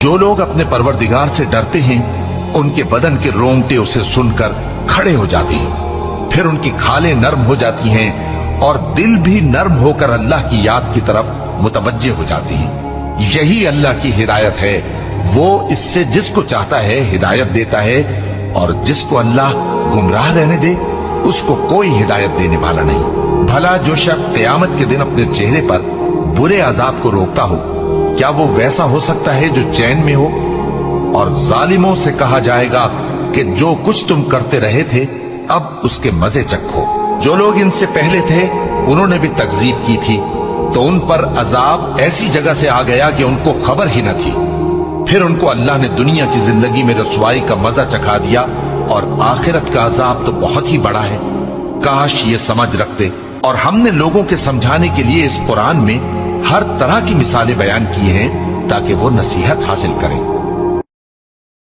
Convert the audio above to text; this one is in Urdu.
جو لوگ اپنے پروردگار سے ڈرتے ہیں ان کے بدن کے رونگٹے اسے سن کر کھڑے ہو جاتے ہیں، پھر ان کی کھالیں نرم ہو جاتی ہیں اور دل بھی نرم ہو کر اللہ کی یاد کی طرف متوجہ ہو جاتی ہیں۔ یہی اللہ کی ہدایت ہے، وہ اس سے جس کو چاہتا ہے ہدایت دیتا ہے، اور جس کو اللہ گمراہ رہنے دے اس کو کوئی ہدایت دینے والا نہیں۔ بھلا جو شخص قیامت کے دن اپنے چہرے پر برے عذاب کو روکتا ہو، کیا وہ ویسا ہو سکتا ہے جو چین میں ہو؟ اور ظالموں سے کہا جائے گا کہ جو کچھ تم کرتے رہے تھے اب اس کے مزے چکھو۔ جو لوگ ان سے پہلے تھے انہوں نے بھی تکذیب کی تھی، تو ان پر عذاب ایسی جگہ سے آ گیا کہ ان کو خبر ہی نہ تھی۔ پھر ان کو اللہ نے دنیا کی زندگی میں رسوائی کا مزہ چکھا دیا، اور آخرت کا عذاب تو بہت ہی بڑا ہے۔ کاش یہ سمجھ رکھتے، اور ہم نے لوگوں کے سمجھانے کے لیے اس قرآن میں ہر طرح کی مثالیں بیان کی ہیں تاکہ وہ نصیحت حاصل کریں۔